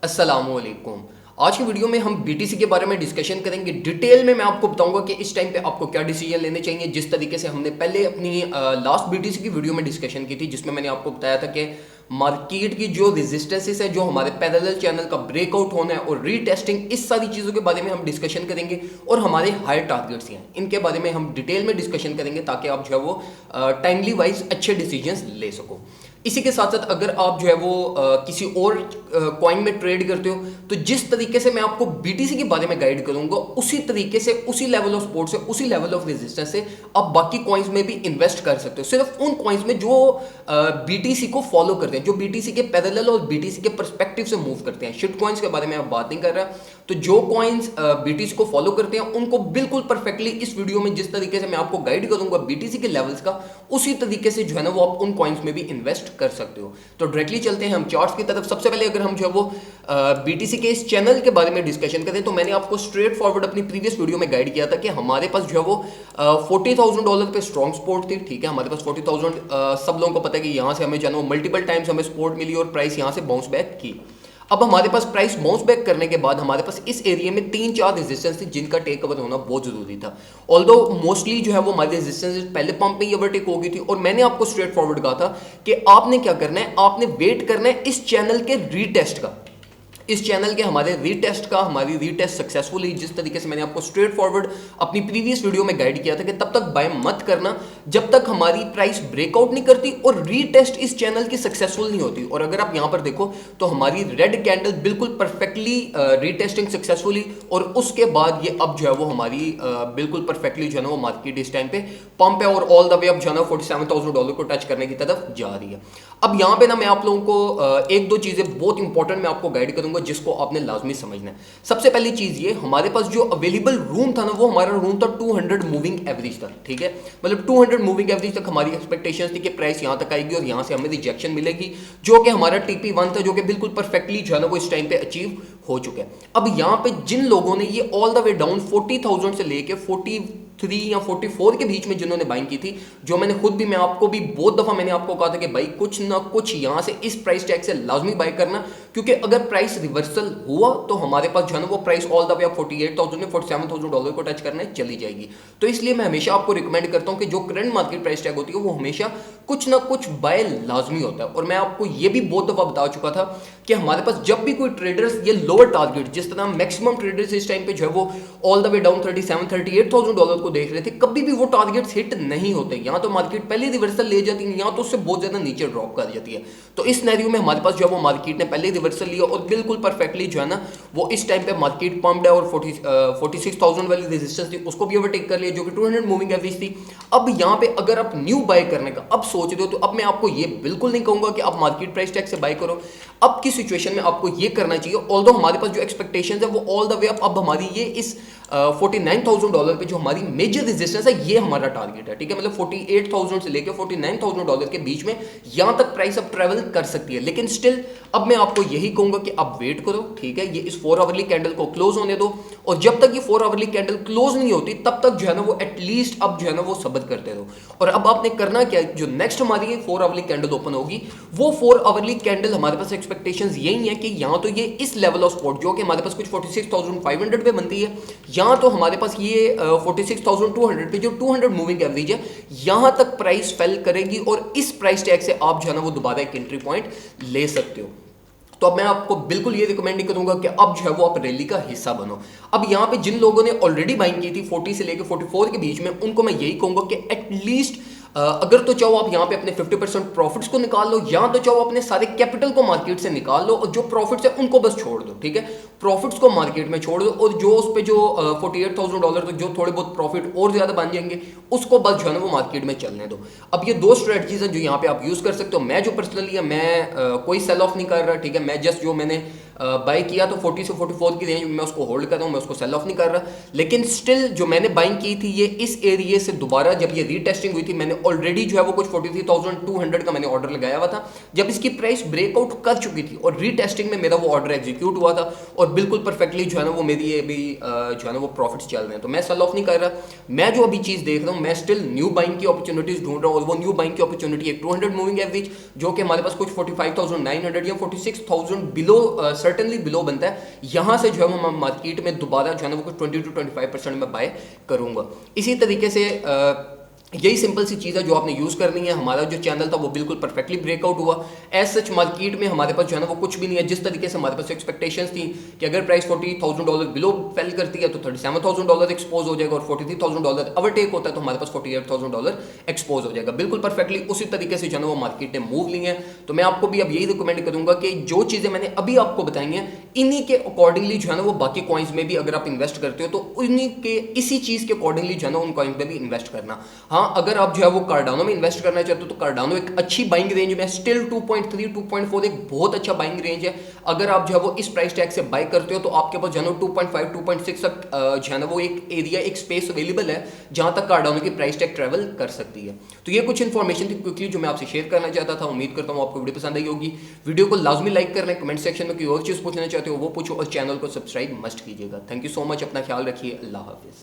अस्सलामुअलैकुम। आज की वीडियो में हम बीटीसी के बारे में डिस्कशन करेंगे। डिटेल में मैं आपको बताऊंगा कि इस टाइम पे आपको क्या डिसीजन लेने चाहिए। जिस तरीके से हमने पहले अपनी लास्ट बीटीसी की वीडियो में डिस्कशन की थी, जिसमें मैंने आपको बताया था कि मार्केट की जो रेजिस्टेंसेस है, जो हमारे पैरेलल चैनल का ब्रेकआउट होना है और रीटेस्टिंग, इस सारी चीज़ों के बारे में हम डिस्कशन करेंगे। और हमारे हायर टारगेट्स हैं, इनके बारे में हम डिटेल में डिस्कशन करेंगे ताकि आप जो है वो टाइमली वाइज अच्छे डिसीजंस ले सको। इसी के साथ साथ अगर आप जो है वो किसी और कॉइन में ट्रेड करते हो, तो जिस तरीके से मैं आपको बीटीसी के बारे में गाइड करूंगा, उसी तरीके से, उसी लेवल ऑफ सपोर्ट से, उसी लेवल ऑफ रेजिस्टेंस से आप बाकी कॉइन्स में भी इन्वेस्ट कर सकते हो। सिर्फ उन कॉइन्स में जो बीटीसी को फॉलो करते हैं, जो बीटीसी के पैरेलल और बीटीसी के पर्सपेक्टिव से मूव करते हैं। शिट कॉइन्स के बारे में आप बात नहीं कर रहा। तो जो कॉइन्स बीटीसी को फॉलो करते हैं, उनको बिल्कुल परफेक्टली इस वीडियो में जिस तरीके से मैं आपको गाइड करूंगा बीटीसी के लेवल्स का, उसी तरीके से जो है ना वो आप उन कॉइन्स में भी इन्वेस्ट कर सकते हो। तो डायरेक्टली चलते हैं हम चार्ट्स की तरफ। सबसे पहले अगर हम जो है वो बीटीसी के इस चैनल के बारे में डिस्कशन करें, तो मैंने आपको स्ट्रेट फॉरवर्ड अपनी प्रीवियस वीडियो में गाइड किया था कि हमारे पास जो है वो $40,000 पे स्ट्रॉन्ग सपोर्ट थी। ठीक है, हमारे पास 40,000, सब लोगों को पता है कि यहाँ से हमें जो है वो मल्टीपल टाइम्स हमें सपोर्ट मिली और प्राइस यहाँ से बाउंस बैक की। अब हमारे पास प्राइस बाउंस बैक करने के बाद हमारे पास इस एरिया में 3-4 रेजिस्टेंस थी, जिनका टेक ओवर होना बहुत जरूरी था। ऑल्दो मोस्टली जो है वो हमारी रेजिस्टेंस पहले पंप में ही ओवरटेक हो गई थी, और मैंने आपको स्ट्रेट फॉरवर्ड कहा था कि आपने क्या करना है, आपने वेट करना है इस चैनल के रीटेस्ट का। इस चैनल के हमारे रीटेस्ट का, हमारी रीटेस्ट सक्सेसफुली, जिस तरीके से मैंने आपको स्ट्रेट फॉरवर्ड अपनी प्रीवियस वीडियो में गाइड किया था कि तब तक बाय मत करना जब तक हमारी प्राइस ब्रेकआउट नहीं करती और रीटेस्ट इस चैनल की सक्सेसफुल नहीं होती। और अगर आप यहां पर देखो तो हमारी रेड कैंडल बिल्कुल परफेक्टली रीटेस्टिंग सक्सेसफुली, और उसके बाद ये अब जो है वो हमारी बिल्कुल परफेक्टली जो है ना वो मार्केट इस टाइम पे पंप है और ऑल द वे अब जो है ना $47,000 को टच करने की तरफ जा रही है। अब यहां पे ना मैं आप लोगों को एक दो चीजें बहुत इंपॉर्टेंट मैं आपको गाइड करूंगा, जिसको आपने लाजमी समझना है। सबसे पहली चीज ये, हमारे पास जो अवेलेबल रूम था ना, वो हमारा रूम था 200 मूविंग एवरेज तक। ठीक है, मतलब 200 मूविंग एवरेज तक हमारी एक्सपेक्टेशन थी कि प्राइस यहां तक आएगी और यहां से हमें रिजेक्शन मिलेगी, जो कि हमारा TP1 था, जो कि बिल्कुल परफेक्टली जो है ना वो इस टाइम पे अचीव हो चुका है। अब यहां पे जिन लोगों ने ये ऑल द वे डाउन 40,000 से लेके 43 या 44 के बीच में जिन्होंने बाइंग की थी, जो मैंने खुद भी, मैं आपको भी बहुत दफा मैंने आपको कहा था कि भाई कुछ ना कुछ यहां से इस प्राइस टैग से लाजमी बाय करना, क्योंकि अगर प्राइस रिवर्सल हुआ तो हमारे पास जो है ना वो प्राइस ऑल द वे 48,000 या $47,000 को टच करने चली जाएगी। तो इसलिए मैं हमेशा आपको रिकमेंड करता हूं कि जो करंट मार्केट प्राइस टैग होती है वो हमेशा कुछ ना कुछ बाय लाजमी होता है। और मैं आपको ये भी बहुत दफा बता चुका था कि हमारे पास जब भी कोई ट्रेडर्स ये लोअर टारगेट, जिस तरह मैक्सिमम ट्रेडर्स इस टाइम पे जो है वो ऑल द वे डाउन $37,000-38,000 को देख रहे थे, कभी भी वो टारगेट्स हिट नहीं होते। यहाँ तो मार्केट पहले रिवर्सल ले जाती है, यहाँ तो उससे बहुत ज्यादा नीचे ड्रॉप कर जाती है। तो इस सिनेरियो में हमारे पास जो है वो मार्केट ने पहले रिवर्सल लिया और बिल्कुल परफेक्टली जो है ना वो इस टाइम पे मार्केट पंप्ड है, और 46,000 वाली रेजिस्टेंस थी उसको भी ओवरटेक कर लिया, जो कि 200 मूविंग एवरेज थी। अब यहाँ पे अगर आप न्यू बाय करने का अब सोच रहे हो, तो अब मैं आपको ये बिल्कुल नहीं कहूंगा कि आप मार्केट प्राइस टैग से बाय करो। अब की सिचुएशन में आपको ये करना चाहिए, ऑल्दो हमारे पास जो एक्सपेक्टेशंस है वो ऑल द वे अब हमारी ये इस $49,000 पे जो हमारी मेजर रेजिस्टेंस है, ये हमारा टारगेट है। ठीक है, मतलब 48,000 से लेकर $49,000 के बीच में यहां तक प्राइस अब ट्रेवल कर सकती है। लेकिन स्टिल अब मैं आपको यही कहूंगा कि आप वेट करो। ठीक है, ये इस 4 आवरली कैंडल को क्लोज होने दो, और जब तक ये 4 आवरली कैंडल क्लोज नहीं होती तब तक जो है ना वो एटलीस्ट अब जो है ना वो सब्र करते रहो। और अब आपने करना क्या, जो नेक्स्ट हमारी 4 आवरली कैंडल ओपन होगी, वो 4 आवरली कैंडल हमारे पास एक्सपेक्टेशंस यही है कि यहां तो ये इस लेवल ऑफ सपोर्ट, जो कि हमारे पास कुछ 46,500 पे बनती है, यहां तो हमारे पास ये 46,200 पे जो 200 मूविंग एवरेज है, यहां तक प्राइस फेल करेगी, और इस प्राइस टैग से आप जो है ना वो दोबारा एक एंट्री पॉइंट ले सकते हो। तो अब मैं आपको बिल्कुल ये रिकमेंड नहीं करूंगा कि अब जो है वो आप रैली का हिस्सा बनो। अब यहां पे जिन लोगों ने ऑलरेडी बाइंग की थी 40 से लेकर 44 के बीच में, उनको मैं यही कहूंगा कि एटलीस्ट अगर तो चाहो आप यहाँ पे अपने 50% प्रॉफिट्स को निकाल लो, या तो चाहो अपने सारे कैपिटल को मार्केट से निकाल लो, और जो प्रॉफिट्स है उनको बस छोड़ दो। ठीक है, प्रॉफिट्स को मार्केट में छोड़ दो, और जो उस पे जो $48,000 तो जो थोड़े बहुत प्रॉफिट और ज्यादा बन जाएंगे, उसको बस जो है ना वो मार्केट में चलने दो। अब ये दो स्ट्रेटजीज हैं जो यहाँ पे आप यूज कर सकते हो। मैं जो पर्सनली है, मैं कोई सेल ऑफ नहीं कर रहा। ठीक है, मैं जस्ट जो मैंने बाई किया तो 40 से 44 की रेंज में मैं उसको होल्ड कर रहा हूँ, मैं उसको सेल ऑफ नहीं कर रहा। लेकिन स्टिल जो मैंने बाइंग की थी, ये इस एरिया से दोबारा जब ये रीटेस्टिंग हुई थी, मैंने ऑलरेडी जो है वो कुछ 43,200 का मैंने ऑर्डर लगाया हुआ था, जब इसकी प्राइस ब्रेकआउट कर चुकी थी, और रीटेस्टिंग में मेरा वो ऑर्डर एग्जीक्यूट हुआ था, और बिल्कुल परफेक्टली जो है ना वो मेरी ये भी जो है ना वो प्रॉफिट्स चल रहे हैं। तो मैं सेल ऑफ नहीं कर रहा। मैं जो अभी चीज देख रहा हूँ, मैं स्टिल न्यू बाइंग की अपॉर्चुनिटीज ढूंढ रहा हूँ, और वो न्यू बाइंग की अपॉर्चुनिटी एक 200 मूविंग एवरेज, जो कि हमारे पास कुछ 45,900 या 46,000 बिलो सर्टनली बिलो बनता है, यहाँ से जो है वो मार्केट में दोबारा जो है ना वो कुछ 20 to 25% में बाय करूँगा। इसी तरीके से यही सिंपल सी चीज़ है जो आपने यूज़ करनी है। हमारा जो चैनल था वो बिल्कुल परफेक्टली ब्रेकआउट हुआ। एज सच मार्केट में हमारे पास जो है ना वो कुछ भी नहीं है। जिस तरीके से हमारे पास एक्सपेक्टेशंस थी कि अगर प्राइस $40,000 बिलो फेल करती है तो $37,000 एक्सपोज हो जाएगा, और $43,000 ओवरटेक होता है तो हमारे पास $48,000 एक्सपोज हो जाएगा। बिल्कुल परफेक्टली उसी तरीके से जो है ना वो मार्केट ने मूव ली है। तो मैं आपको भी अब यही रिकमेंड करूंगा कि जो चीज़ें मैंने अभी आपको बताई हैं इन्हीं के अकॉर्डिंगली जो है ना वो बाकी कॉइन्स में भी अगर आप इन्वेस्ट करते हो तो उन्हीं के इसी चीज़ के अकॉर्डिंगली जो है ना उन कॉइन्स में भी इन्वेस्ट करना। हाँ, अगर आप जो है वो कार्डानो में इन्वेस्ट करना चाहते हो तो कार्डानो एक अच्छी बाइंग रेंज में, स्टिल 2.3 2.4 एक बहुत अच्छा बाइंग रेंज है। अगर आप जो है वो इस प्राइस टैग से बाय करते हो तो आपके पास जो है ना 2.5 2.6 तक जो है ना वो एक एरिया, एक स्पेस अवेलेबल है जहां तक कार्डानो की प्राइस टैग ट्रेवल कर सकती है। तो ये कुछ इन्फॉर्मेशन थी क्विकली जो मैं आपसे शेयर करना चाहता था। उम्मीद करता हूँ आपको वीडियो पसंद आई होगी। वीडियो को लाजमी लाइक कर लें, कमेंट सेक्शन में कोई और चीज़ पूछना चाहते हो वो पूछो, और चैनल को सब्सक्राइब मस्ट कीजिएगा। थैंक यू सो मच, अपना ख्याल रखिए, अल्लाह हाफिज़।